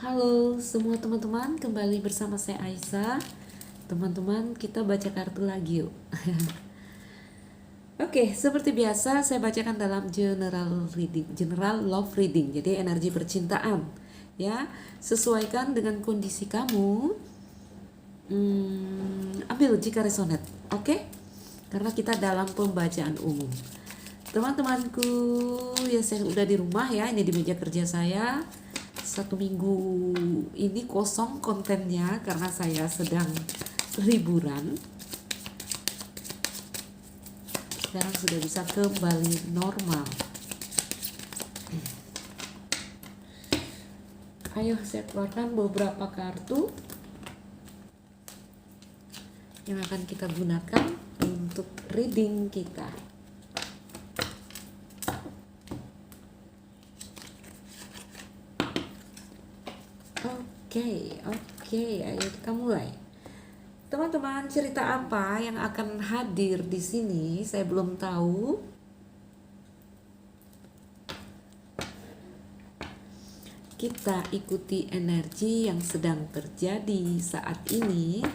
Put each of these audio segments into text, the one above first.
Halo semua teman-teman, kembali bersama saya Aisyah. Teman-teman, kita baca kartu lagi yuk. Oke, seperti biasa saya bacakan dalam general love reading. Jadi energi percintaan, ya. Sesuaikan dengan kondisi kamu. Ambil jika resonate, oke? Karena kita dalam pembacaan umum. Teman-temanku, ya saya udah di rumah ya, ini di meja kerja saya. 1 minggu ini kosong kontennya karena saya sedang liburan. Sekarang sudah bisa kembali normal. Ayo saya keluarkan beberapa kartu yang akan kita gunakan untuk reading kita. Oke, ayo kita mulai. Teman-teman, cerita apa yang akan hadir di sini? Saya belum tahu. Kita ikuti energi yang sedang terjadi saat ini.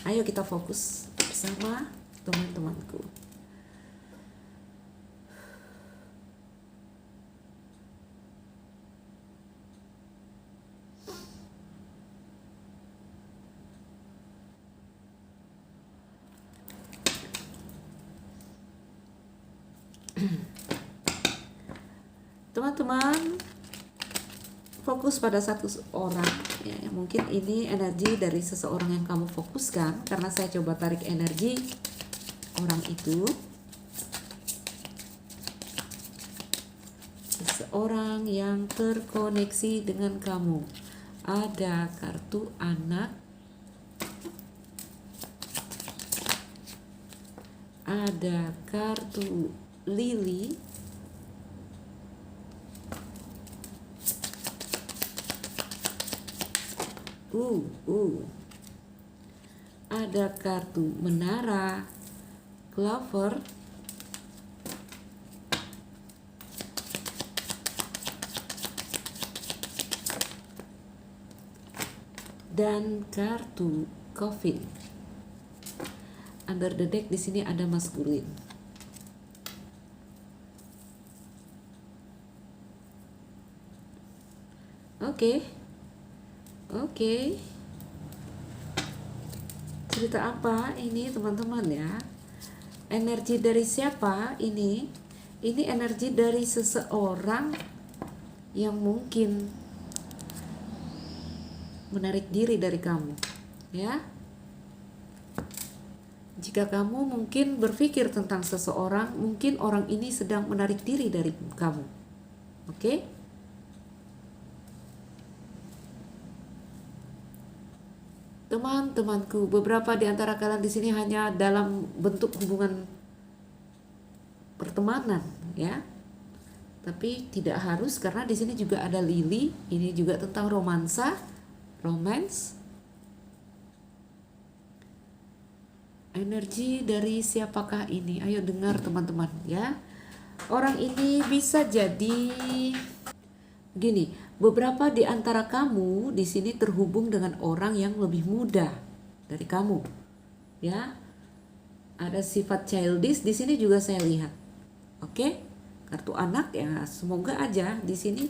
Ayo kita fokus bersama teman-temanku. Teman-teman, fokus pada satu orang ya, mungkin ini energi dari seseorang yang kamu fokuskan, karena saya coba tarik energi orang itu. Seseorang yang terkoneksi dengan kamu. Ada kartu anak, ada kartu lili, ada kartu menara, clover, dan kartu coffin. Under the deck di sini ada maskulin. Oke. Cerita apa ini teman-teman ya? Energi dari siapa ini? Ini energi dari seseorang yang mungkin menarik diri dari kamu, ya. Jika kamu mungkin berpikir tentang seseorang, mungkin orang ini sedang menarik diri dari kamu. Oke? Teman-temanku, beberapa di antara kalian di sini hanya dalam bentuk hubungan pertemanan, ya. Tapi tidak harus, karena di sini juga ada lili. Ini juga tentang romansa, romance. Energi dari siapakah ini? Ayo dengar teman-teman ya. Orang ini bisa jadi gini, beberapa di antara kamu di sini terhubung dengan orang yang lebih muda dari kamu. Ya. Ada sifat childish di sini juga saya lihat. Oke? Kartu anak ya, semoga aja di sini,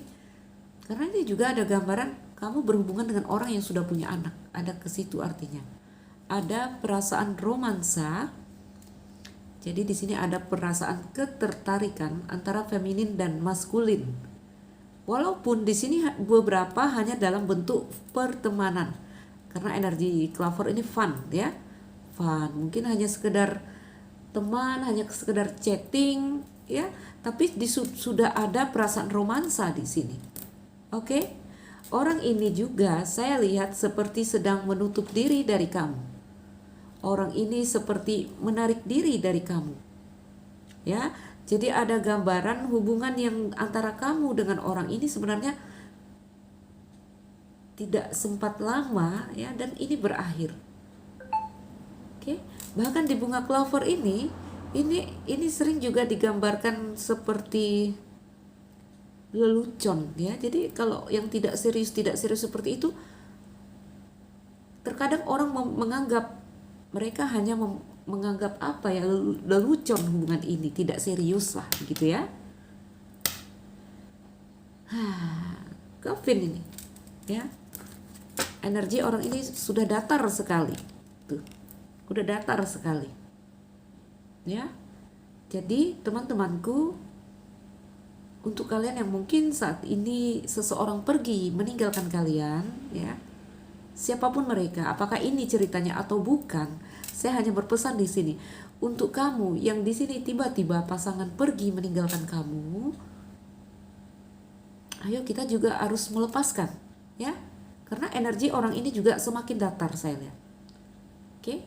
karena ini juga ada gambaran kamu berhubungan dengan orang yang sudah punya anak. Ada ke situ artinya. Ada perasaan romansa. Jadi di sini ada perasaan ketertarikan antara feminin dan maskulin. Walaupun di sini beberapa hanya dalam bentuk pertemanan. Karena energi clover ini fun ya. Fun, mungkin hanya sekedar teman, hanya sekedar chatting ya, tapi sudah ada perasaan romansa di sini. Oke? Orang ini juga saya lihat seperti sedang menutup diri dari kamu. Orang ini seperti menarik diri dari kamu. Ya, jadi ada gambaran hubungan yang antara kamu dengan orang ini sebenarnya tidak sempat lama ya, dan ini berakhir. Oke, bahkan di bunga clover ini sering juga digambarkan seperti lelucon ya. Jadi kalau yang tidak serius seperti itu, terkadang orang menganggap mereka hanya menganggap apa ya, lelucon hubungan ini, tidak serius lah gitu ya. Kevin ini ya, energi orang ini sudah datar sekali tuh, udah datar sekali ya. Jadi teman-temanku, untuk kalian yang mungkin saat ini seseorang pergi meninggalkan kalian ya, siapapun mereka, apakah ini ceritanya atau bukan, saya hanya berpesan di sini untuk kamu yang di sini tiba-tiba pasangan pergi meninggalkan kamu. Ayo kita juga harus melepaskan ya, karena energi orang ini juga semakin datar saya lihat. Oke,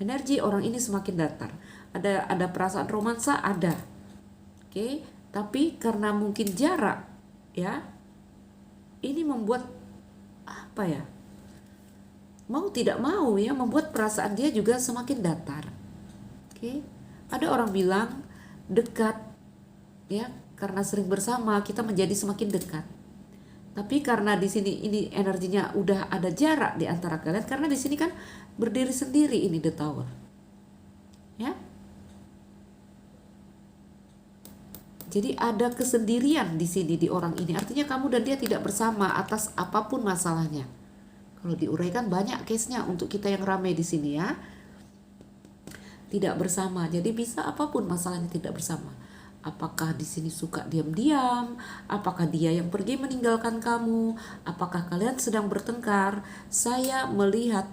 energi orang ini semakin datar. Ada perasaan romansa, ada. Oke, tapi karena mungkin jarak ya, ini membuat apa ya, mau tidak mau ya, membuat perasaan dia juga semakin datar. Oke, ada orang bilang dekat ya, karena sering bersama kita menjadi semakin dekat. Tapi karena di sini ini energinya udah ada jarak di antara kalian, karena di sini kan berdiri sendiri ini the tower. Ya. Jadi ada kesendirian di sini di orang ini. Artinya kamu dan dia tidak bersama atas apapun masalahnya. Kalau diuraikan banyak case-nya untuk kita yang ramai di sini ya. Tidak bersama. Jadi bisa apapun masalahnya tidak bersama. Apakah di sini suka diam-diam? Apakah dia yang pergi meninggalkan kamu? Apakah kalian sedang bertengkar? Saya melihat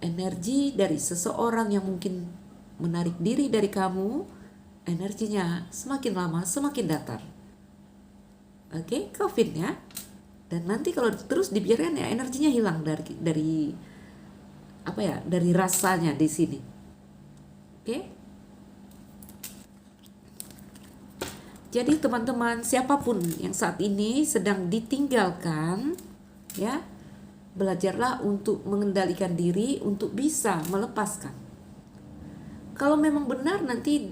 energi dari seseorang yang mungkin menarik diri dari kamu, energinya semakin lama semakin datar. Oke, Kevin ya. Dan nanti kalau terus dibiarkan ya, energinya hilang dari apa ya, dari rasanya di sini. Oke. Jadi teman-teman, siapapun yang saat ini sedang ditinggalkan ya, belajarlah untuk mengendalikan diri untuk bisa melepaskan. Kalau memang benar nanti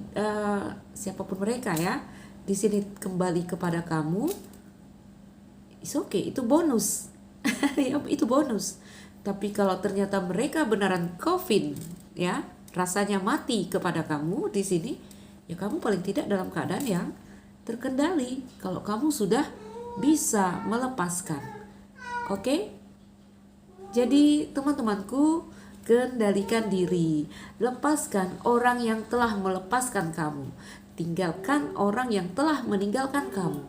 siapapun mereka ya, di sini kembali kepada kamu, it's okay, itu bonus. Ya, itu bonus. Tapi kalau ternyata mereka beneran Kevin ya, rasanya mati kepada kamu di sini, ya kamu paling tidak dalam keadaan yang terkendali kalau kamu sudah bisa melepaskan. Oke? Jadi teman-temanku, kendalikan diri, lepaskan orang yang telah melepaskan kamu, tinggalkan orang yang telah meninggalkan kamu.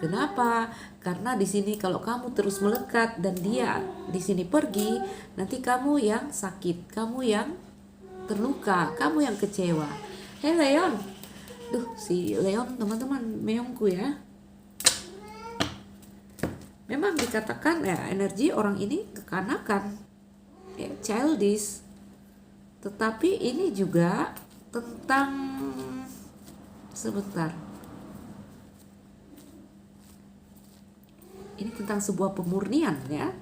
Kenapa? Karena di sini kalau kamu terus melekat dan dia di sini pergi, nanti kamu yang sakit, kamu yang terluka, kamu yang kecewa. Hey Leon, si Leon teman-teman meongku ya. Memang dikatakan ya, energi orang ini kekanakan, ya, childish. Tetapi ini juga tentang, sebentar, ini tentang sebuah pemurnian ya.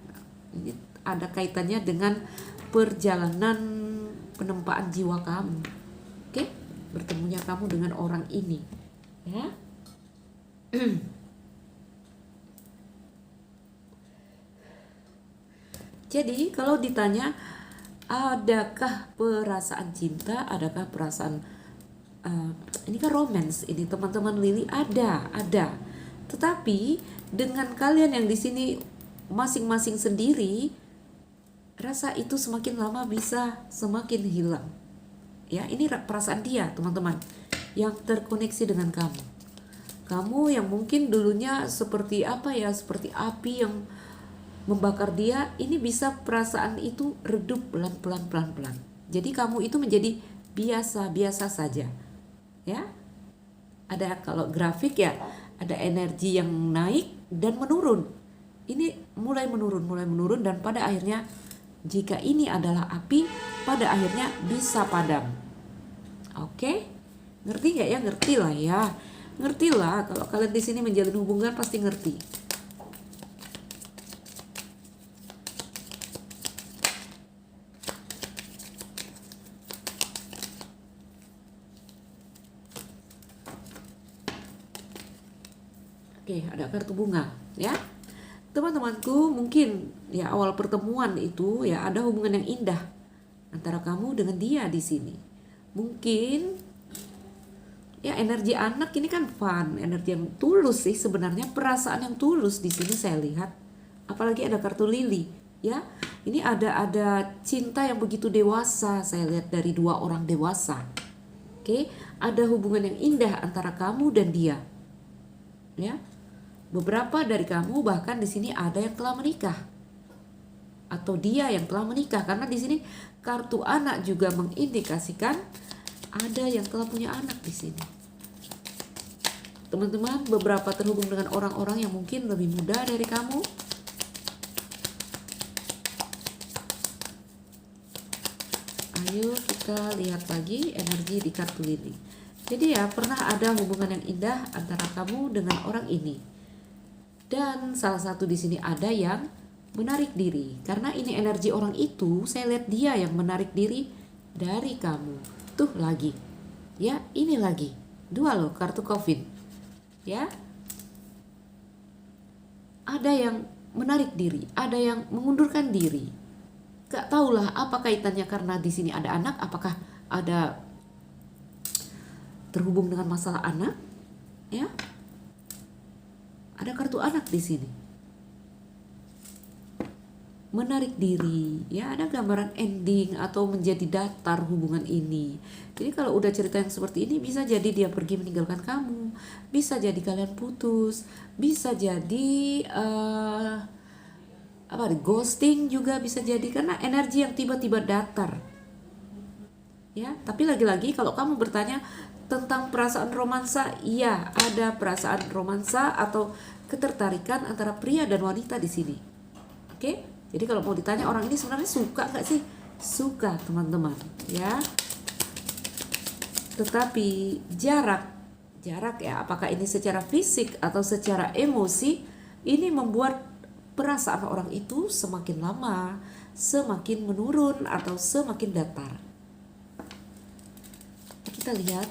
Ini ada kaitannya dengan perjalanan penempaan jiwa kamu. Oke? Bertemunya kamu dengan orang ini ya. Jadi kalau ditanya adakah perasaan cinta, adakah perasaan ini kan romance ini teman-teman Lily, ada. Tetapi dengan kalian yang di sini masing-masing sendiri, rasa itu semakin lama bisa semakin hilang. Ya, ini perasaan dia, teman-teman, yang terkoneksi dengan kamu. Kamu yang mungkin dulunya seperti apa ya, seperti api yang membakar dia, ini bisa perasaan itu redup pelan-pelan. Jadi kamu itu menjadi biasa-biasa saja. Ya. Ada kalau grafik ya, ada energi yang naik dan menurun. Ini mulai menurun dan pada akhirnya jika ini adalah api, pada akhirnya bisa padam. Oke? Ngerti nggak ya? Ngerti lah ya. Ngerti lah, kalau kalian di sini menjalin hubungan pasti ngerti. Oke, Oke, ada kartu bunga ya. Teman-temanku, mungkin ya awal pertemuan itu ya ada hubungan yang indah antara kamu dengan dia di sini. Mungkin ya energi anak ini kan fun, energi yang tulus sih sebenarnya, perasaan yang tulus di sini saya lihat. Apalagi ada kartu lili ya. Ini ada cinta yang begitu dewasa, saya lihat dari dua orang dewasa. Oke, ada hubungan yang indah antara kamu dan dia. Ya. Beberapa dari kamu bahkan di sini ada yang telah menikah. Atau dia yang telah menikah, karena di sini kartu anak juga mengindikasikan ada yang telah punya anak di sini. Teman-teman, beberapa terhubung dengan orang-orang yang mungkin lebih muda dari kamu. Ayo kita lihat lagi energi di kartu lili. Jadi ya, pernah ada hubungan yang indah antara kamu dengan orang ini. Dan salah satu di sini ada yang menarik diri. Karena ini energi orang itu, saya lihat dia yang menarik diri dari kamu. Tuh lagi. Ya, ini lagi. Dua loh, kartu coffin. Ya. Ada yang menarik diri, ada yang mengundurkan diri. Gak tahulah apa kaitannya, karena di sini ada anak, apakah ada terhubung dengan masalah anak? Ya. Ada kartu anak di sini. Menarik diri, ya ada gambaran ending atau menjadi datar hubungan ini. Jadi kalau udah cerita yang seperti ini, bisa jadi dia pergi meninggalkan kamu, bisa jadi kalian putus, bisa jadi ghosting juga bisa jadi, karena energi yang tiba-tiba datar. Ya, tapi lagi-lagi kalau kamu bertanya tentang perasaan romansa, iya ada perasaan romansa atau ketertarikan antara pria dan wanita di sini. Oke? Jadi kalau mau ditanya orang ini sebenarnya suka gak sih? Suka teman-teman ya. Tetapi jarak ya, apakah ini secara fisik atau secara emosi, ini membuat perasaan orang itu semakin lama semakin menurun atau semakin datar. Kita lihat.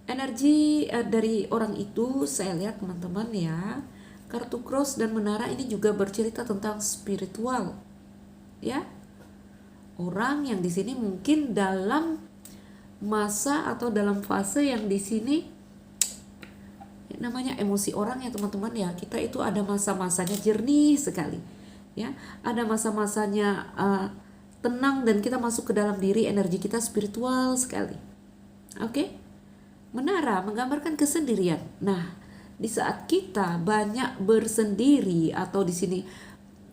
Energi dari orang itu saya lihat teman-teman ya. Kartu cross dan menara ini juga bercerita tentang spiritual. Ya. Orang yang di sini mungkin dalam masa atau dalam fase yang di sini namanya emosi orang ya teman-teman ya. Kita itu ada masa-masanya jernih sekali. Ya, ada masa-masanya tenang dan kita masuk ke dalam diri, energi kita spiritual sekali. Oke? Menara menggambarkan kesendirian. Nah, di saat kita banyak bersendiri atau di sini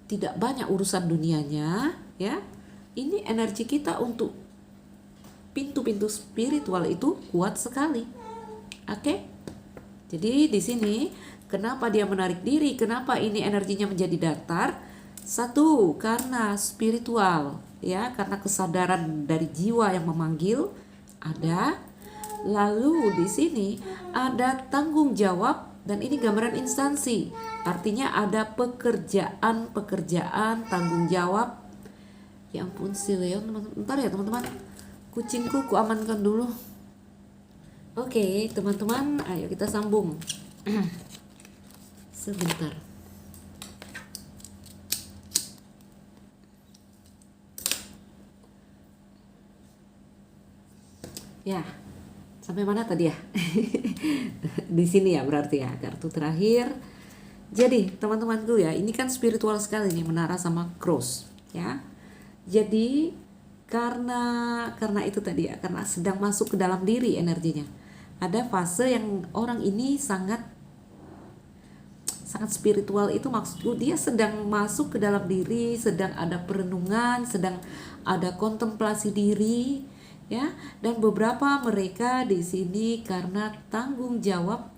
tidak banyak urusan dunianya, ya, ini energi kita untuk pintu-pintu spiritual itu kuat sekali. Oke? Jadi di sini kenapa dia menarik diri? Kenapa ini energinya menjadi datar? Satu, karena spiritual, ya, karena kesadaran dari jiwa yang memanggil ada. Lalu di sini ada tanggung jawab dan ini gambaran instansi. Artinya ada pekerjaan, tanggung jawab. Ya ampun si Leon, bentar ya teman-teman. Kucingku ku amankan dulu. Oke, teman-teman, ayo kita sambung. Sebentar. Ya. Sampai mana tadi ya? Di sini ya berarti ya, kartu terakhir. Jadi teman-temanku ya, ini kan spiritual sekali nih, menara sama cross ya. Jadi karena itu tadi ya, karena sedang masuk ke dalam diri energinya. Ada fase yang orang ini sangat spiritual, itu maksudku dia sedang masuk ke dalam diri, sedang ada perenungan, sedang ada kontemplasi diri. Ya, dan beberapa mereka di sini karena tanggung jawab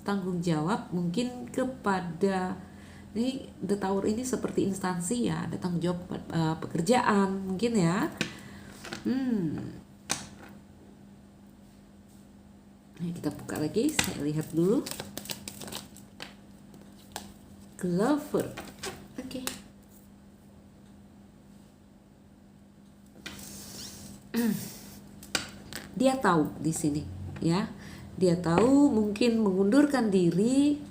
mungkin kepada ini The Tower ini seperti instansi ya, ada tanggung jawab pekerjaan mungkin ya. Nah, kita buka lagi, saya lihat dulu. Clover. Oke. dia tahu di sini, ya. Dia tahu mungkin mengundurkan diri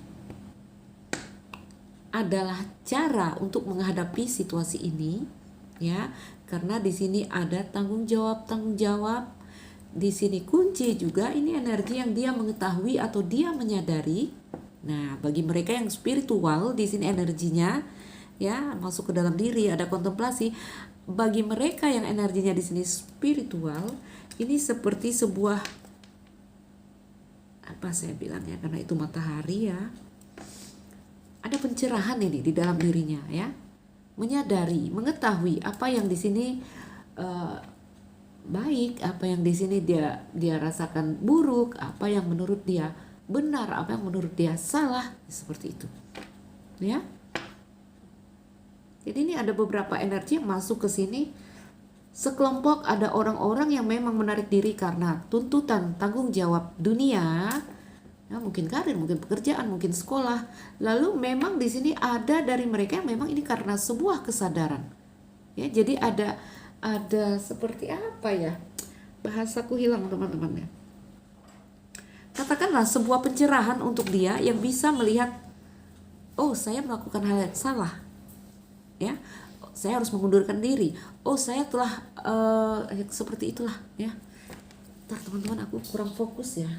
adalah cara untuk menghadapi situasi ini, ya. Karena di sini ada tanggung jawab. Di sini kunci juga ini energi yang dia mengetahui atau dia menyadari. Nah, bagi mereka yang spiritual di sini energinya, ya, masuk ke dalam diri, ada kontemplasi. Bagi mereka yang energinya di sini spiritual, ini seperti sebuah, apa saya bilangnya, karena itu matahari, ya. Ada pencerahan ini di dalam dirinya, ya. Menyadari, mengetahui apa yang di sini baik, apa yang di sini dia rasakan buruk, apa yang menurut dia benar, apa yang menurut dia salah, seperti itu, ya. Jadi ini ada beberapa energi yang masuk ke sini. Sekelompok ada orang-orang yang memang menarik diri karena tuntutan tanggung jawab dunia, ya, mungkin karir, mungkin pekerjaan, mungkin sekolah. Lalu memang di sini ada dari mereka yang memang ini karena sebuah kesadaran, ya. Jadi ada seperti apa ya, bahasaku hilang teman-teman, ya. Katakanlah sebuah pencerahan untuk dia yang bisa melihat, oh saya melakukan hal yang salah, ya, saya harus mengundurkan diri. Oh saya telah seperti itulah, ya. Ntar teman-teman, aku kurang fokus, ya.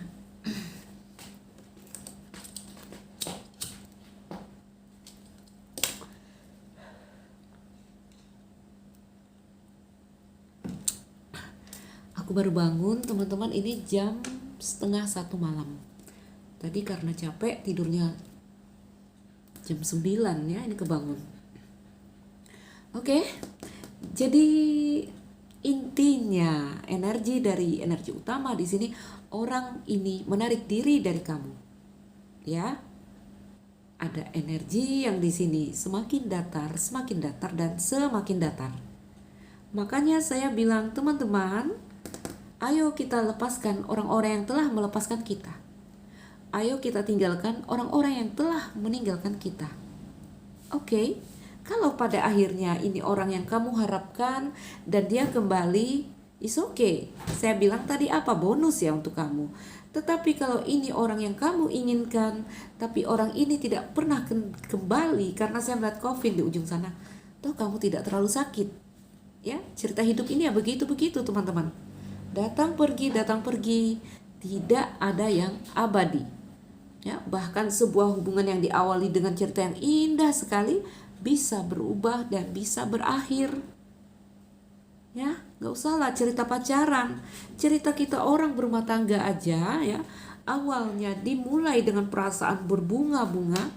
Aku baru bangun teman-teman, ini jam 12:30 malam. Tadi karena capek tidurnya jam 9, ya, ini kebangun. Oke, jadi intinya energi utama di sini, orang ini menarik diri dari kamu, ya. Ada energi yang di sini semakin datar dan semakin datar. Makanya saya bilang teman-teman, ayo kita lepaskan orang-orang yang telah melepaskan kita. Ayo kita tinggalkan orang-orang yang telah meninggalkan kita. Oke. Kalau pada akhirnya ini orang yang kamu harapkan dan dia kembali, is okay. Saya bilang tadi apa bonus, ya, untuk kamu. Tetapi kalau ini orang yang kamu inginkan, tapi orang ini tidak pernah kembali karena saya melihat COVID di ujung sana, toh kamu tidak terlalu sakit, ya. Cerita hidup ini ya begitu-begitu teman-teman. Datang pergi, tidak ada yang abadi, ya. Bahkan sebuah hubungan yang diawali dengan cerita yang indah sekali bisa berubah dan bisa berakhir, ya. Gak usah lah cerita pacaran, cerita kita orang berumah tangga aja, ya. Awalnya dimulai dengan perasaan berbunga-bunga,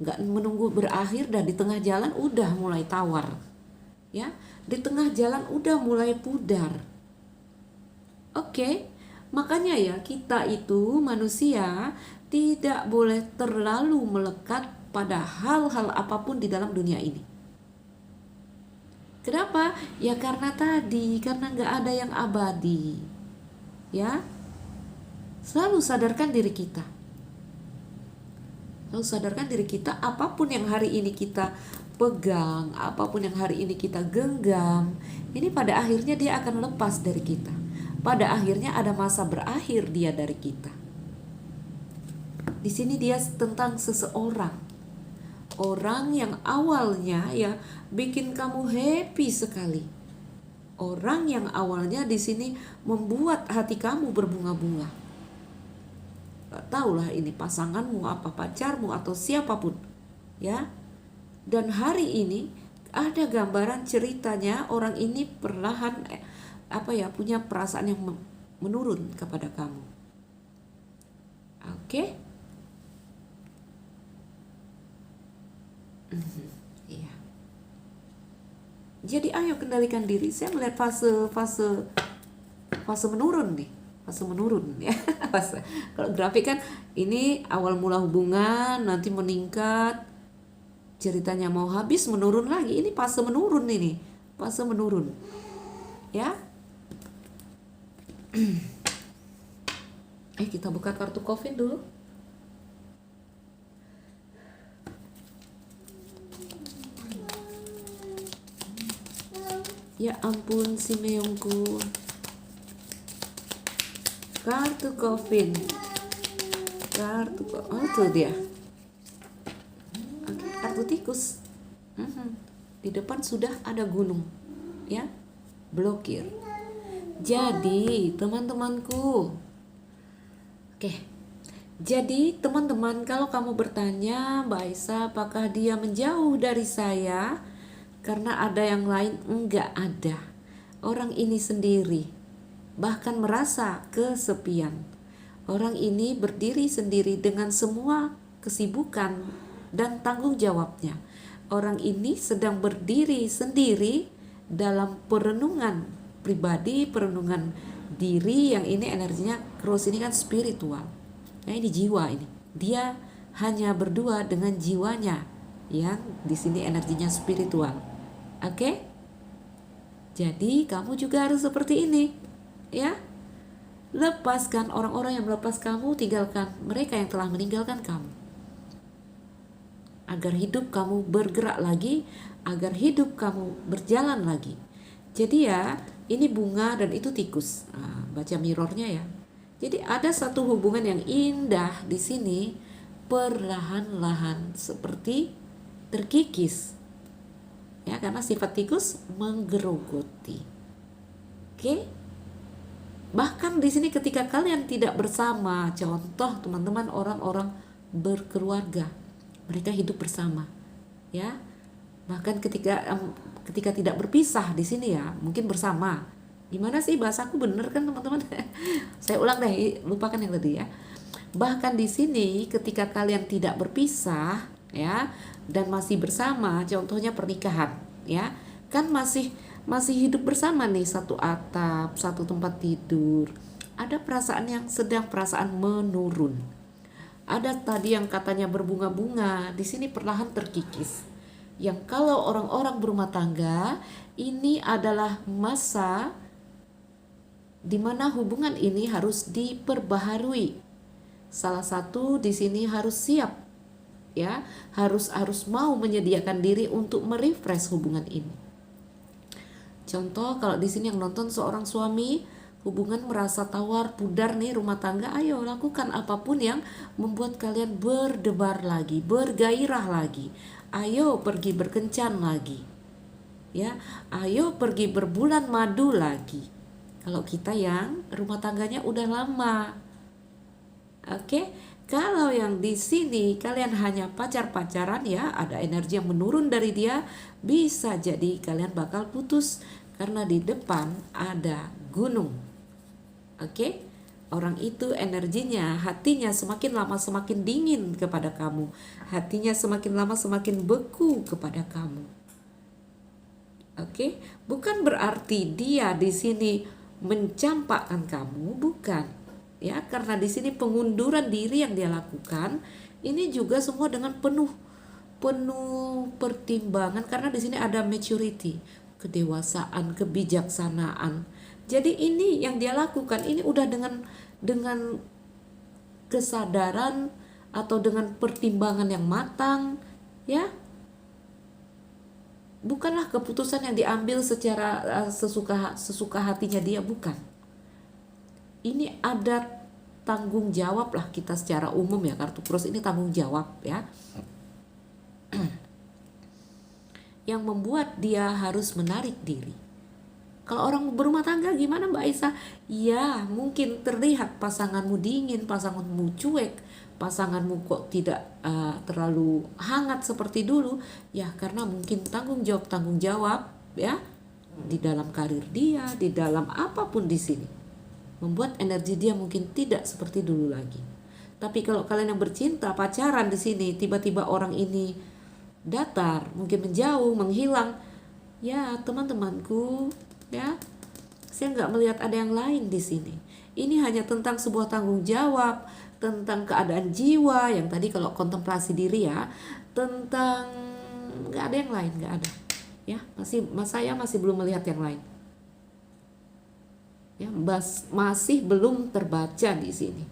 gak menunggu berakhir, dan di tengah jalan udah mulai tawar, ya. Di tengah jalan udah mulai pudar. Oke. Makanya ya, kita itu manusia tidak boleh terlalu melekat pada hal-hal apapun di dalam dunia ini. Kenapa? Ya karena gak ada yang abadi, ya. Selalu sadarkan diri kita. Apapun yang hari ini kita pegang, apapun yang hari ini kita genggam, ini pada akhirnya dia akan lepas dari kita. Pada akhirnya ada masa berakhir dia dari kita. Di sini dia tentang seseorang. Orang yang awalnya, ya, bikin kamu happy sekali. Orang yang awalnya di sini membuat hati kamu berbunga-bunga. Gak tahulah ini pasanganmu, apa pacarmu, atau siapapun, ya. Dan hari ini ada gambaran ceritanya orang ini perlahan punya perasaan yang menurun kepada kamu. Oke? Iya. Jadi ayo kendalikan diri. Saya melihat fase menurun nih. Fase menurun, ya. Kalau grafik kan ini awal mula hubungan, nanti meningkat, ceritanya mau habis, menurun lagi. Ini fase menurun ini. Fase menurun. Ya. Kita buka kartu COVID dulu. Ya ampun si Meongku. Kartu Coffin. Oh tuh dia. Oke, kartu tikus. Di depan sudah ada gunung, ya, blokir. Jadi teman-temanku, oke. Jadi teman-teman, kalau kamu bertanya, Mbak Aisyah, apakah dia menjauh dari saya karena ada yang lain? Enggak ada. Orang ini sendiri, bahkan merasa kesepian. Orang ini berdiri sendiri dengan semua kesibukan dan tanggung jawabnya. Orang ini sedang berdiri sendiri dalam perenungan pribadi, perenungan diri, yang ini energinya cross, ini kan spiritual. Nah, ini jiwa ini. Dia hanya berdua dengan jiwanya yang di sini energinya spiritual. Oke? Jadi kamu juga harus seperti ini, ya. Lepaskan orang-orang yang melepas kamu, tinggalkan mereka yang telah meninggalkan kamu. Agar hidup kamu bergerak lagi, agar hidup kamu berjalan lagi. Jadi ya, ini bunga dan itu tikus. Nah, baca mirrornya ya. Jadi ada satu hubungan yang indah di sini, perlahan-lahan seperti terkikis. Ya, karena sifat tikus menggerogoti. Oke? Bahkan di sini ketika kalian tidak bersama, contoh teman-teman orang-orang berkeluarga, mereka hidup bersama, ya. Bahkan ketika tidak berpisah di sini ya, mungkin bersama. Gimana sih bahasaku, bener kan teman-teman? Saya ulang deh, lupakan yang tadi ya. Bahkan di sini ketika kalian tidak berpisah ya dan masih bersama, contohnya pernikahan ya, kan masih hidup bersama nih, satu atap, satu tempat tidur. Ada perasaan yang sedang perasaan menurun. Ada tadi yang katanya berbunga-bunga, di sini perlahan terkikis. Yang kalau orang-orang berumah tangga, ini adalah masa di mana hubungan ini harus diperbaharui. Salah satu di sini harus siap, ya, harus mau menyediakan diri untuk merefresh hubungan ini. Contoh kalau di sini yang nonton seorang suami, hubungan merasa tawar pudar nih rumah tangga, ayo lakukan apapun yang membuat kalian berdebar lagi, bergairah lagi. Ayo pergi berkencan lagi. Ya, ayo pergi berbulan madu lagi. Kalau kita yang rumah tangganya udah lama. Oke, kalau yang di sini kalian hanya pacar-pacaran ya, ada energi yang menurun dari dia, bisa jadi kalian bakal putus karena di depan ada gunung. Oke, orang itu energinya, hatinya semakin lama semakin dingin kepada kamu, hatinya semakin lama semakin beku kepada kamu. Oke, bukan berarti dia di sini mencampakkan kamu, bukan. Ya, karena di sini pengunduran diri yang dia lakukan ini juga semua dengan penuh pertimbangan, karena di sini ada maturity, kedewasaan, kebijaksanaan. Jadi ini yang dia lakukan ini udah dengan kesadaran atau dengan pertimbangan yang matang, ya. Bukanlah keputusan yang diambil secara sesuka hatinya dia, bukan. Ini ada tanggung jawab lah kita secara umum ya, kartu cross ini tanggung jawab ya. Yang membuat dia harus menarik diri. Kalau orang berumah tangga gimana Mbak Aisyah? Ya mungkin terlihat pasanganmu dingin, pasanganmu cuek, pasanganmu kok tidak terlalu hangat seperti dulu. Ya karena mungkin tanggung jawab ya, di dalam karir dia, di dalam apapun di sini, membuat energi dia mungkin tidak seperti dulu lagi. Tapi kalau kalian yang bercinta, pacaran di sini, tiba-tiba orang ini datar, mungkin menjauh, menghilang, ya teman-temanku, ya saya nggak melihat ada yang lain di sini. Ini hanya tentang sebuah tanggung jawab, tentang keadaan jiwa yang tadi kalau kontemplasi diri ya, tentang nggak ada yang lain, nggak ada. Ya saya masih belum melihat yang lain. Ya, masih belum terbaca di sini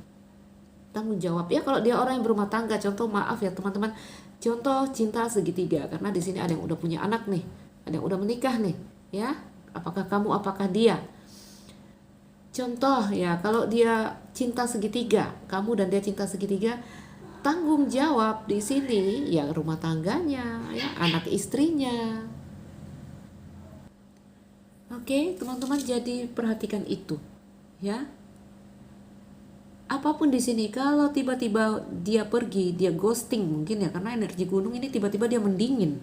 tanggung jawab ya. Kalau dia orang yang berumah tangga, contoh, maaf ya teman-teman, contoh cinta segitiga, karena di sini ada yang udah punya anak nih, ada yang udah menikah nih, ya. Apakah kamu, apakah dia? Contoh ya, kalau dia cinta segitiga, kamu dan dia cinta segitiga, tanggung jawab di sini ya rumah tangganya, ya anak istrinya. Oke, teman-teman, jadi perhatikan itu, ya. Apapun di sini, kalau tiba-tiba dia pergi, dia ghosting mungkin ya, karena energi gunung ini tiba-tiba dia mendingin,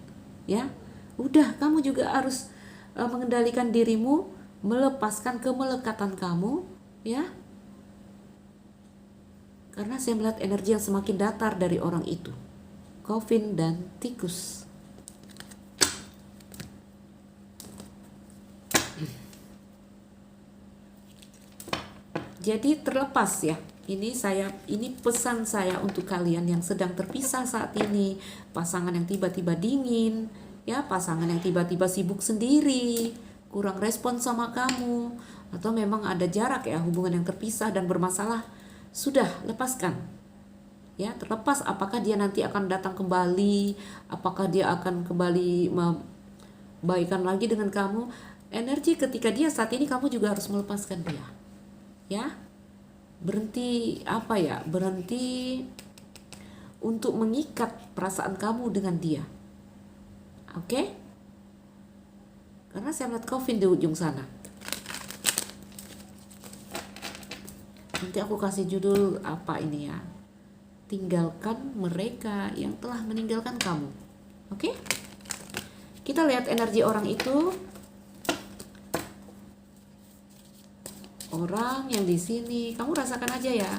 ya. Udah, kamu juga harus mengendalikan dirimu, melepaskan kemelekatan kamu, ya. Karena saya melihat energi yang semakin datar dari orang itu. Coffin dan tikus. Jadi terlepas ya. Ini pesan saya untuk kalian yang sedang terpisah saat ini, pasangan yang tiba-tiba dingin, ya, pasangan yang tiba-tiba sibuk sendiri, kurang respon sama kamu, atau memang ada jarak ya, hubungan yang terpisah dan bermasalah. Sudah, lepaskan. Ya, terlepas apakah dia nanti akan datang kembali, apakah dia akan kembali membaikan lagi dengan kamu. Energi ketika dia saat ini, kamu juga harus melepaskan dia. Ya. Berhenti untuk mengikat perasaan kamu dengan dia. Oke? Karena saya melihat coffin di ujung sana. Nanti aku kasih judul apa ini ya. Tinggalkan mereka yang telah meninggalkan kamu. Oke? Kita lihat energi orang itu. Orang yang di sini, kamu rasakan aja ya.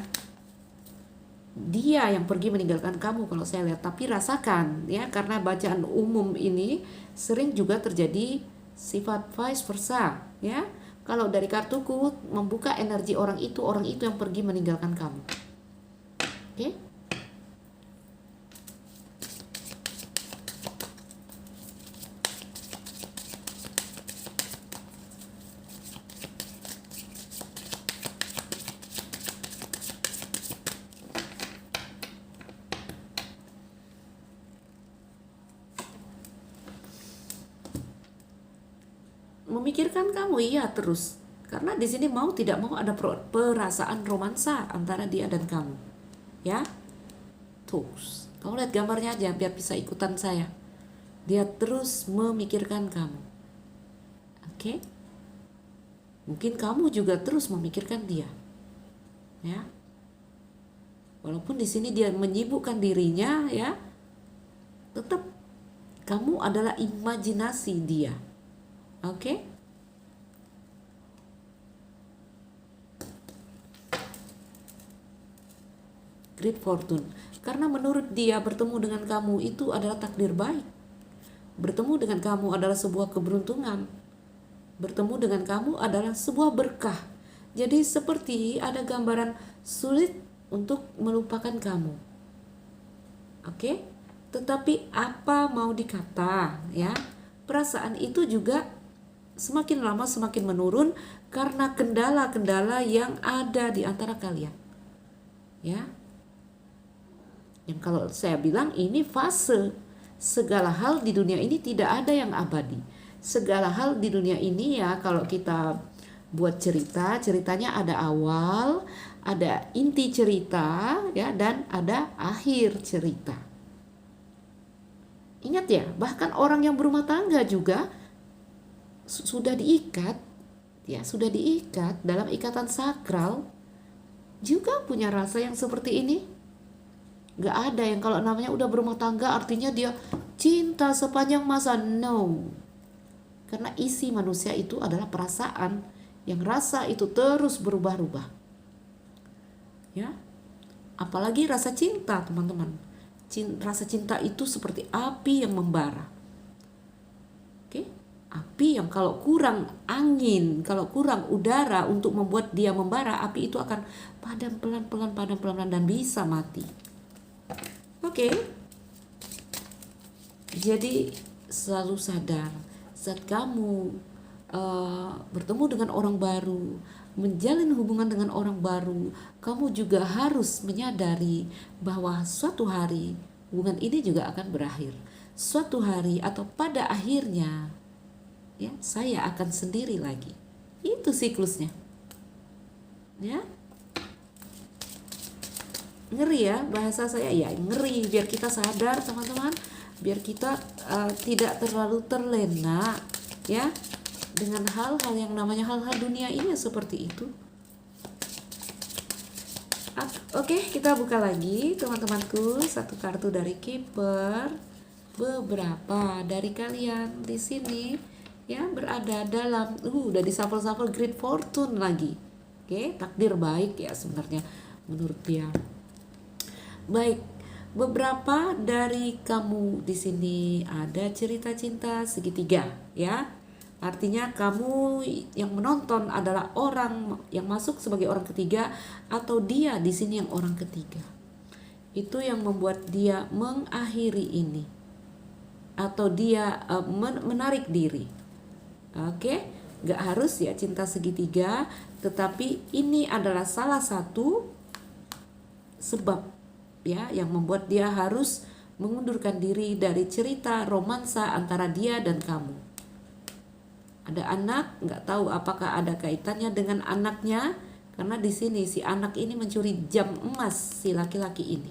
Dia yang pergi meninggalkan kamu kalau saya lihat, tapi rasakan ya, karena bacaan umum ini sering juga terjadi sifat vice versa ya. Kalau dari kartuku membuka energi orang itu yang pergi meninggalkan kamu. Oke? Memikirkan kamu, iya, terus. Karena di sini mau tidak mau ada perasaan romansa antara dia dan kamu. Ya. Terus. Kamu lihat gambarnya aja biar bisa ikutan saya. Dia terus memikirkan kamu. Oke? Mungkin kamu juga terus memikirkan dia. Ya. Walaupun di sini dia menyibukkan dirinya ya, tetap kamu adalah imajinasi dia. Oke? Great fortune. Karena menurut dia bertemu dengan kamu itu adalah takdir baik. Bertemu dengan kamu adalah sebuah keberuntungan. Bertemu dengan kamu adalah sebuah berkah. Jadi seperti ada gambaran sulit untuk melupakan kamu. Oke? Tetapi apa mau dikata ya? Perasaan itu juga semakin lama semakin menurun karena kendala-kendala yang ada di antara kalian. Ya. Yang kalau saya bilang ini fase. Segala hal di dunia ini tidak ada yang abadi. Segala hal di dunia ini ya, kalau kita buat cerita, ceritanya ada awal, ada inti cerita ya, dan ada akhir cerita. Ingat ya, bahkan orang yang berumah tangga juga sudah diikat dalam ikatan sakral, juga punya rasa yang seperti ini. Gak ada yang kalau namanya udah berumah tangga artinya dia cinta sepanjang masa. No. Karena isi manusia itu adalah perasaan, yang rasa itu terus berubah-ubah. Ya. Apalagi rasa cinta, teman-teman. Rasa cinta itu seperti api yang membara. Oke? Api yang kalau kurang angin, kalau kurang udara untuk membuat dia membara, api itu akan padam pelan-pelan dan bisa mati. Oke. Jadi selalu sadar saat kamu bertemu dengan orang baru, menjalin hubungan dengan orang baru, kamu juga harus menyadari bahwa suatu hari hubungan ini juga akan berakhir. Suatu hari atau pada akhirnya ya, saya akan sendiri lagi. Itu siklusnya. Ya, ngeri ya bahasa saya, ya ngeri, biar kita sadar teman-teman, biar kita tidak terlalu terlena ya dengan hal-hal yang namanya hal-hal dunia ini seperti itu. Oke, kita buka lagi teman-temanku, satu kartu dari Keeper. Beberapa dari kalian di sini ya berada dalam udah disapel-sapel Great Fortune lagi. Oke, takdir baik ya sebenarnya menurut dia. Baik, beberapa dari kamu di sini ada cerita cinta segitiga ya. Artinya kamu yang menonton adalah orang yang masuk sebagai orang ketiga, atau dia di sini yang orang ketiga. Itu yang membuat dia mengakhiri ini, atau dia menarik diri. Oke, gak harus ya cinta segitiga, tetapi ini adalah salah satu sebab ya yang membuat dia harus mengundurkan diri dari cerita romansa antara dia dan kamu. Ada anak, nggak tahu apakah ada kaitannya dengan anaknya, karena di sini si anak ini mencuri jam emas si laki-laki ini.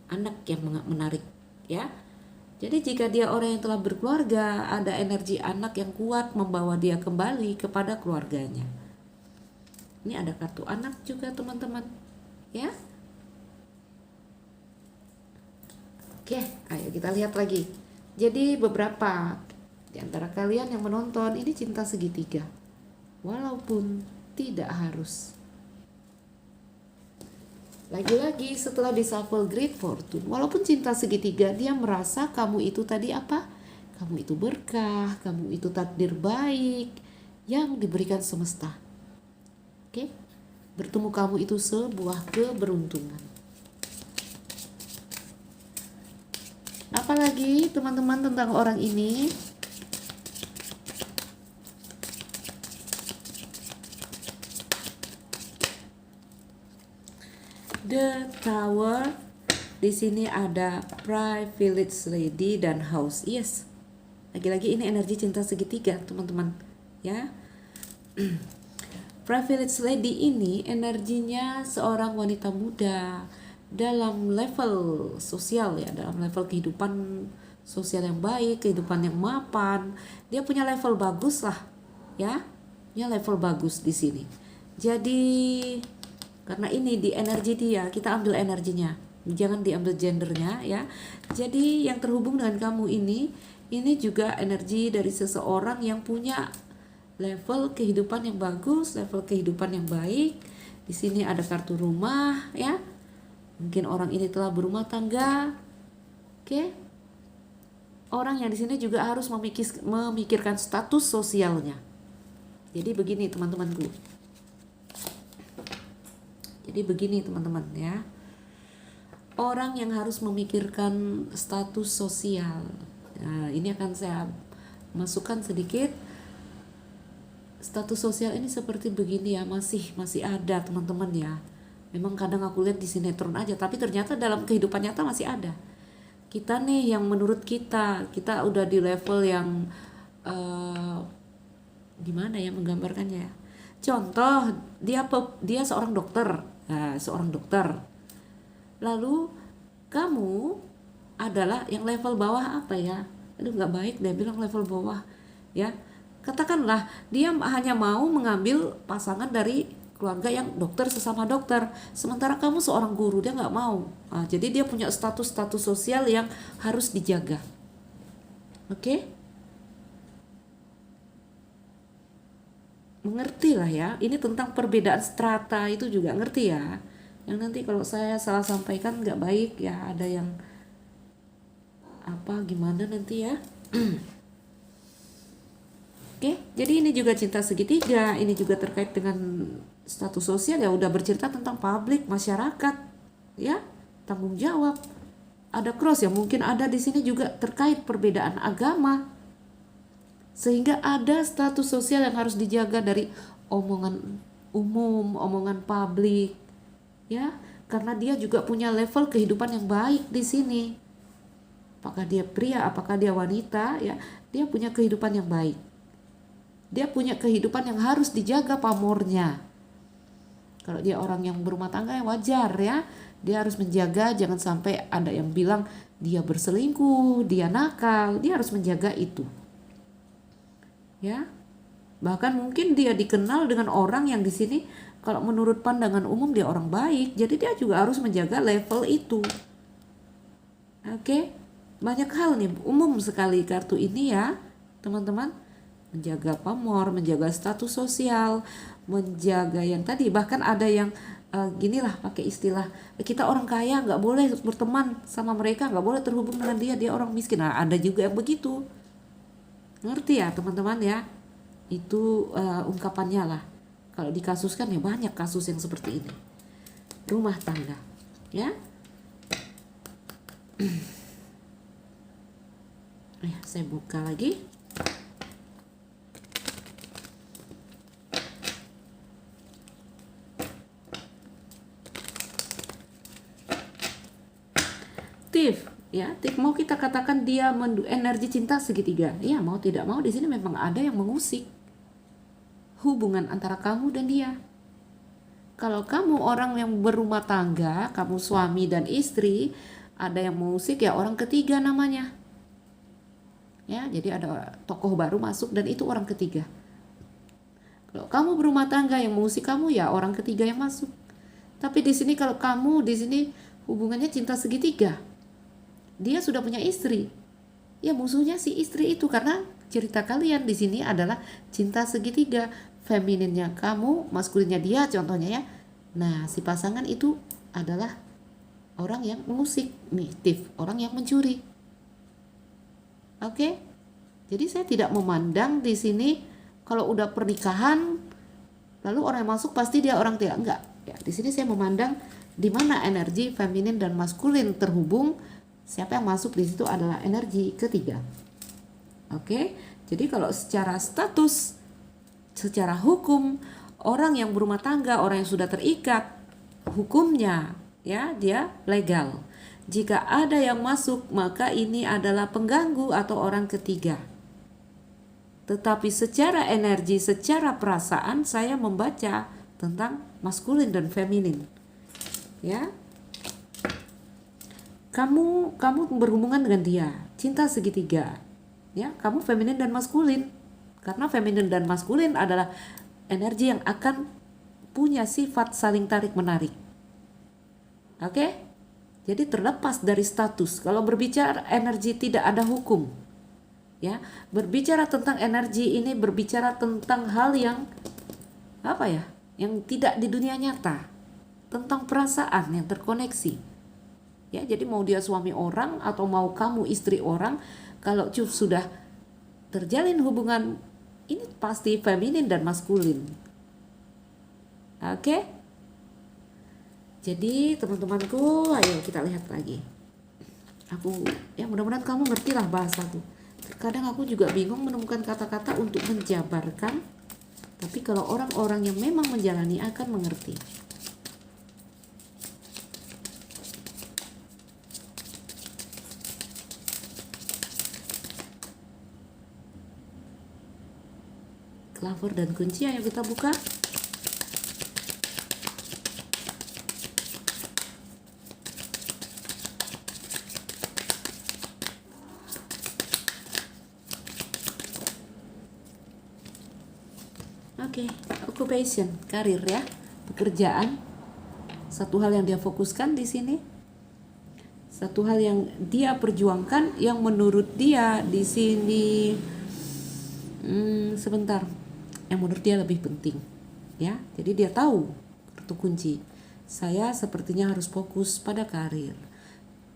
Anak yang menarik ya. Jadi jika dia orang yang telah berkeluarga, ada energi anak yang kuat membawa dia kembali kepada keluarganya. Ini ada kartu anak juga teman-teman ya. Oke, ayo kita lihat lagi. Jadi beberapa di antara kalian yang menonton ini cinta segitiga, walaupun tidak harus. Lagi-lagi setelah dishuffle Great Fortune, walaupun cinta segitiga, dia merasa kamu itu tadi apa? Kamu itu berkah, kamu itu takdir baik yang diberikan semesta. Oke? Bertemu kamu itu sebuah keberuntungan. Apalagi teman-teman tentang orang ini? The Tower. Di sini ada Privilege Lady dan House. Yes. Lagi-lagi ini energi cinta segitiga, teman-teman. Ya. Privilege Lady ini energinya seorang wanita muda dalam level sosial ya, dalam level kehidupan sosial yang baik, kehidupan yang mapan. Dia punya level bagus lah, ya. Punya level bagus di sini. Jadi karena ini di energi dia, kita ambil energinya, jangan diambil gendernya ya. Jadi yang terhubung dengan kamu ini juga energi dari seseorang yang punya level kehidupan yang bagus, level kehidupan yang baik. Di sini ada kartu rumah ya. Mungkin orang ini telah berumah tangga. Oke. Orang yang di sini juga harus memikirkan status sosialnya. Jadi begini teman-temanku. Jadi begini teman-teman ya, orang yang harus memikirkan status sosial. Nah, ini akan saya masukkan sedikit. Status sosial ini seperti begini ya, masih ada teman-teman ya. Memang kadang aku lihat di sinetron aja, tapi ternyata dalam kehidupan nyata masih ada. Kita nih yang menurut kita udah di level yang gimana ya menggambarkannya ya. Contoh, dia seorang dokter. Nah, seorang dokter. Lalu kamu adalah yang level bawah apa ya? Aduh nggak baik dia bilang level bawah ya. Katakanlah dia hanya mau mengambil pasangan dari keluarga yang dokter sesama dokter. Sementara kamu seorang guru, dia nggak mau. Nah, jadi dia punya status sosial yang harus dijaga. Oke? Mengerti lah ya, ini tentang perbedaan strata itu juga ngerti ya. Yang nanti kalau saya salah sampaikan nggak baik ya, ada yang apa gimana nanti ya. Oke, jadi ini juga cinta segitiga, ini juga terkait dengan status sosial ya, udah bercerita tentang publik, masyarakat ya, tanggung jawab. Ada cross ya, mungkin ada di sini juga terkait perbedaan agama. Sehingga ada status sosial yang harus dijaga dari omongan umum, omongan publik, ya, karena dia juga punya level kehidupan yang baik di sini. Apakah dia pria, apakah dia wanita, ya, dia punya kehidupan yang baik. Dia punya kehidupan yang harus dijaga pamornya. Kalau dia orang yang berumah tangga yang wajar ya, dia harus menjaga jangan sampai ada yang bilang dia berselingkuh, dia nakal, dia harus menjaga itu. Ya. Bahkan mungkin dia dikenal dengan orang yang di sini kalau menurut pandangan umum dia orang baik, jadi dia juga harus menjaga level itu. Oke. Banyak hal nih, umum sekali kartu ini ya, teman-teman. Menjaga pamor, menjaga status sosial, menjaga yang tadi, bahkan ada yang ginilah pakai istilah kita orang kaya nggak boleh berteman sama mereka, nggak boleh terhubung dengan dia orang miskin. Nah, ada juga yang begitu, ngerti ya teman-teman ya, itu ungkapannya lah. Kalau dikasuskan ya banyak kasus yang seperti ini, rumah tangga ya. Saya buka lagi. Tiff, ya, Tiff mau kita katakan dia energi cinta segitiga. Ya, mau tidak mau di sini memang ada yang mengusik hubungan antara kamu dan dia. Kalau kamu orang yang berumah tangga, kamu suami dan istri, ada yang mengusik ya orang ketiga namanya. Ya, jadi ada tokoh baru masuk dan itu orang ketiga. Kalau kamu berumah tangga, yang mengusik kamu ya orang ketiga yang masuk. Tapi di sini kalau kamu di sini hubungannya cinta segitiga. Dia sudah punya istri. Ya musuhnya si istri itu karena cerita kalian di sini adalah cinta segitiga. Femininnya kamu, maskulinnya dia contohnya ya. Nah, si pasangan itu adalah orang yang mengusik, nih, Tiff, orang yang mencuri. Oke? Jadi saya tidak memandang di sini kalau udah pernikahan lalu orang yang masuk pasti dia orang tidak, enggak. Ya, di sini saya memandang di mana energi feminin dan maskulin terhubung. Siapa yang masuk di situ adalah energi ketiga. Oke, jadi kalau secara status, secara hukum, orang yang berumah tangga, orang yang sudah terikat, hukumnya ya dia legal. Jika ada yang masuk, maka ini adalah pengganggu atau orang ketiga. Tetapi secara energi, secara perasaan, saya membaca tentang maskulin dan feminin. Ya. Kamu berhubungan dengan dia, cinta segitiga. Ya, kamu feminin dan maskulin. Karena feminin dan maskulin adalah energi yang akan punya sifat saling tarik-menarik. Oke? Jadi terlepas dari status. Kalau berbicara energi tidak ada hukum. Ya, berbicara tentang energi ini berbicara tentang hal yang apa ya? Yang tidak di dunia nyata. Tentang perasaan yang terkoneksi. Ya, jadi mau dia suami orang atau mau kamu istri orang, kalau sudah terjalin hubungan ini pasti feminin dan maskulin. Oke? Jadi teman-temanku, ayo kita lihat lagi. Ya mudah-mudahan kamu ngerti lah bahasaku. Kadang aku juga bingung menemukan kata-kata untuk menjabarkan, tapi kalau orang-orang yang memang menjalani akan mengerti. Klaver dan kunci, ayo kita buka. Oke, occupation, karir ya, pekerjaan. Satu hal yang dia fokuskan di sini. Satu hal yang dia perjuangkan yang menurut dia di sini sebentar. Yang menurut dia lebih penting. Ya, jadi dia tahu kartu kunci. Saya sepertinya harus fokus pada karir.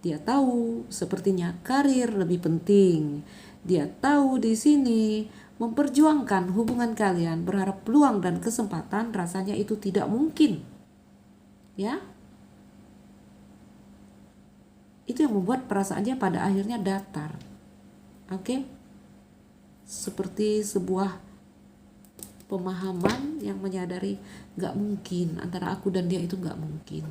Dia tahu sepertinya karir lebih penting. Dia tahu di sini memperjuangkan hubungan kalian, berharap peluang dan kesempatan rasanya itu tidak mungkin. Ya. Itu yang membuat perasaannya pada akhirnya datar. Oke? Seperti sebuah pemahaman yang menyadari gak mungkin, antara aku dan dia itu gak mungkin.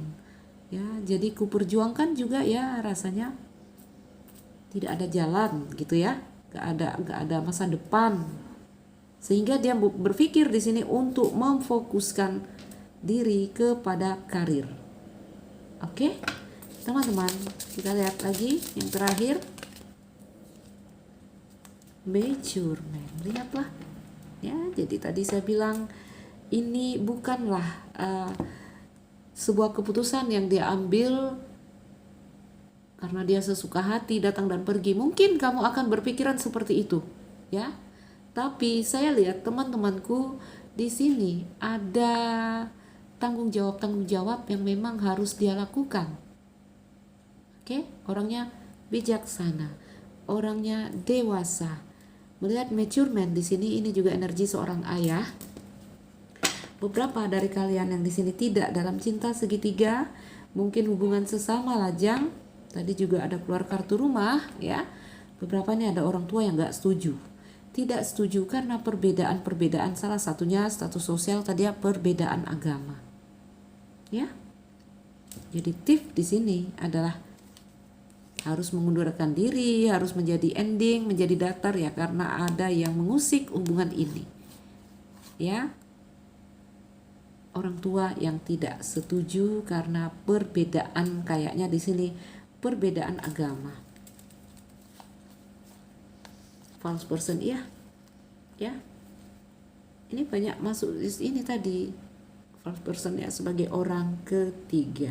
Ya, jadi kuperjuangkan juga ya rasanya tidak ada jalan gitu ya. Gak ada masa depan. Sehingga dia berpikir di sini untuk memfokuskan diri kepada karir. Oke, teman-teman, kita lihat lagi yang terakhir. Mature man, lihatlah ya. Jadi tadi saya bilang ini bukanlah sebuah keputusan yang dia ambil karena dia sesuka hati datang dan pergi. Mungkin kamu akan berpikiran seperti itu, ya. Tapi saya lihat teman-temanku di sini ada tanggung jawab yang memang harus dia lakukan. Oke, orangnya bijaksana, orangnya dewasa. Melihat mature man di sini, ini juga energi seorang ayah. Beberapa dari kalian yang di sini tidak dalam cinta segitiga, mungkin hubungan sesama lajang. Tadi juga ada keluar kartu rumah, ya. Beberapa ini ada orang tua yang nggak setuju. Tidak setuju karena perbedaan, salah satunya status sosial, tadi ya, perbedaan agama. Ya. Jadi tips di sini adalah harus mengundurkan diri, harus menjadi ending, menjadi datar ya, karena ada yang mengusik hubungan ini. Ya. Orang tua yang tidak setuju karena perbedaan, kayaknya di sini perbedaan agama. False person, ya. Ya. Ini banyak masuk di sini tadi. False person ya, sebagai orang ketiga.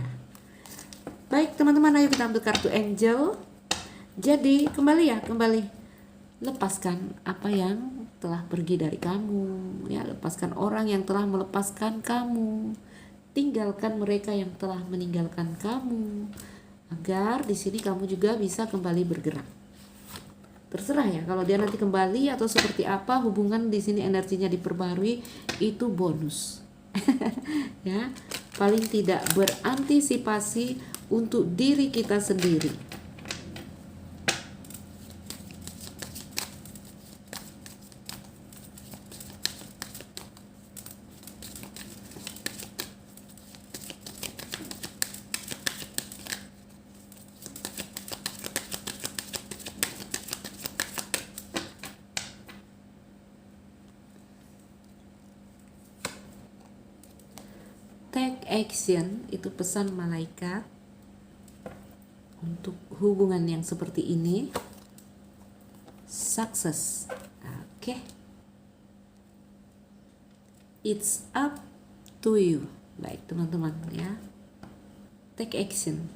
Baik teman-teman, ayo kita ambil kartu angel. Jadi kembali. Lepaskan apa yang telah pergi dari kamu, ya. Lepaskan orang yang telah melepaskan kamu. Tinggalkan mereka yang telah meninggalkan kamu, agar di sini kamu juga bisa kembali bergerak. Terserah ya, kalau dia nanti kembali atau seperti apa, hubungan di sini energinya diperbarui, itu bonus. Ya, paling tidak berantisipasi untuk diri kita sendiri. Take action, itu pesan malaikat untuk hubungan yang seperti ini. Sukses. Oke. It's up to you. Baik teman-teman ya. Take action.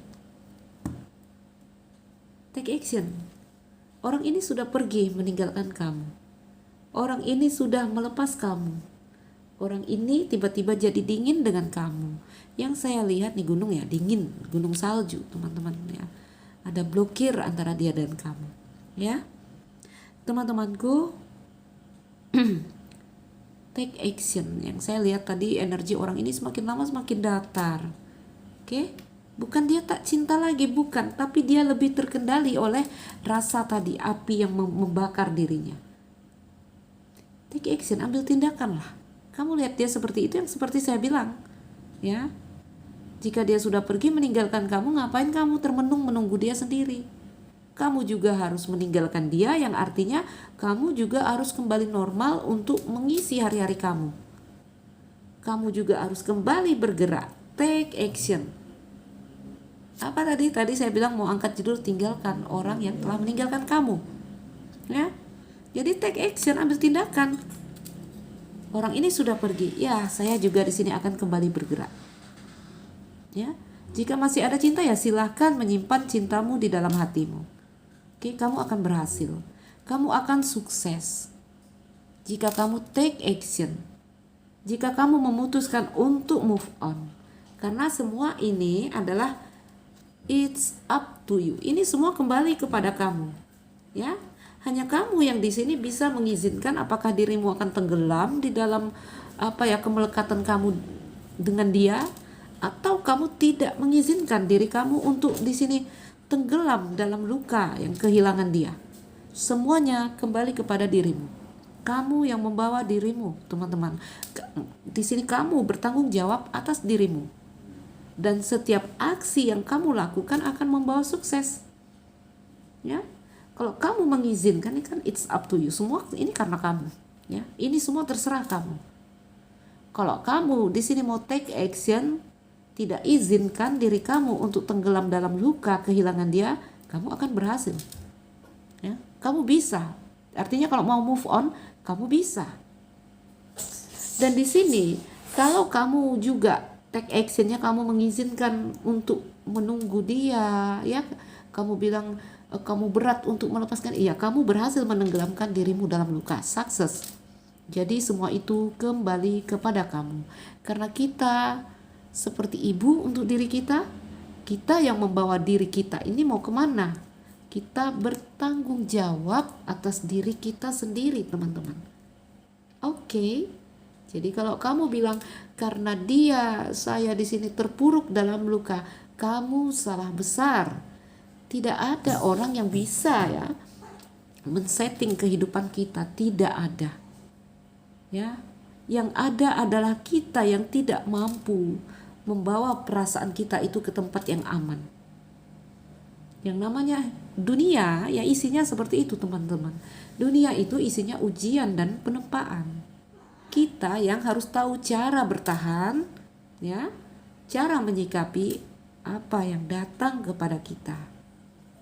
Take action. Orang ini sudah pergi meninggalkan kamu. Orang ini sudah melepas kamu. Orang ini tiba-tiba jadi dingin dengan kamu. Yang saya lihat nih gunung ya, dingin, gunung salju teman-teman ya. Ada blokir antara dia dan kamu, ya. Teman-temanku, take action. Yang saya lihat tadi energi orang ini semakin lama semakin datar. Oke? Bukan dia tak cinta lagi, bukan, tapi dia lebih terkendali oleh rasa tadi, api yang membakar dirinya. Take action, ambil tindakan lah. Kamu lihat dia seperti itu, yang seperti saya bilang, ya. Jika dia sudah pergi meninggalkan kamu, ngapain kamu termenung menunggu dia sendiri? Kamu juga harus meninggalkan dia, yang artinya kamu juga harus kembali normal untuk mengisi hari-hari kamu. Kamu juga harus kembali bergerak. Take action. Apa tadi? Tadi saya bilang mau angkat judul tinggalkan orang yang telah meninggalkan kamu. Ya. Jadi take action, ambil tindakan. Orang ini sudah pergi, ya saya juga di sini akan kembali bergerak. Ya, jika masih ada cinta ya silahkan menyimpan cintamu di dalam hatimu. Oke, kamu akan berhasil, kamu akan sukses. Jika kamu take action, jika kamu memutuskan untuk move on, karena semua ini adalah it's up to you. Ini semua kembali kepada kamu, ya. Hanya kamu yang di sini bisa mengizinkan apakah dirimu akan tenggelam di dalam kemelekatan kamu dengan dia, atau kamu tidak mengizinkan diri kamu untuk di sini tenggelam dalam luka yang kehilangan dia. Semuanya kembali kepada dirimu. Kamu yang membawa dirimu, teman-teman. Di sini kamu bertanggung jawab atas dirimu. Dan setiap aksi yang kamu lakukan akan membawa sukses. Ya. Kalau kamu mengizinkan, ini kan it's up to you. Semua ini karena kamu, ya. Ini semua terserah kamu. Kalau kamu di sini mau take action, tidak izinkan diri kamu untuk tenggelam dalam luka kehilangan dia, kamu akan berhasil. Ya, kamu bisa. Artinya kalau mau move on, kamu bisa. Dan di sini, kalau kamu juga take actionnya, kamu mengizinkan untuk menunggu dia, ya, kamu bilang kamu berat untuk melepaskan, iya, kamu berhasil menenggelamkan dirimu dalam luka, sukses. Jadi semua itu kembali kepada kamu. Karena kita seperti ibu untuk diri kita, kita yang membawa diri kita ini mau kemana? Kita bertanggung jawab atas diri kita sendiri, teman-teman. Oke. Jadi kalau kamu bilang karena dia, saya di sini terpuruk dalam luka, kamu salah besar. Tidak ada orang yang bisa ya men-setting kehidupan kita, tidak ada. Ya, yang ada adalah kita yang tidak mampu membawa perasaan kita itu ke tempat yang aman. Yang namanya dunia ya isinya seperti itu, teman-teman. Dunia itu isinya ujian dan penempaan. Kita yang harus tahu cara bertahan, ya, cara menyikapi apa yang datang kepada kita.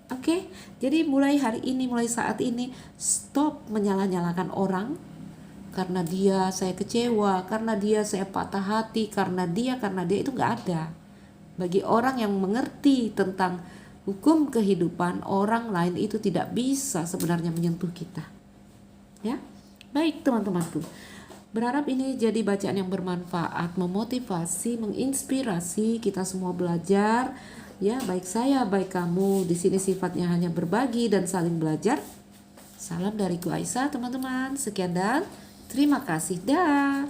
Oke, jadi mulai hari ini, mulai saat ini, stop menyalah-nyalahkan orang. Karena dia saya kecewa, karena dia saya patah hati, karena dia itu nggak ada. Bagi orang yang mengerti tentang hukum kehidupan, orang lain itu tidak bisa sebenarnya menyentuh kita. Ya, baik teman-temanku. Berharap ini jadi bacaan yang bermanfaat, memotivasi, menginspirasi kita semua belajar. Ya, baik saya, baik kamu. Di sini sifatnya hanya berbagi dan saling belajar. Salam dariku Aisyah, teman-teman. Sekian dan terima kasih. Dah.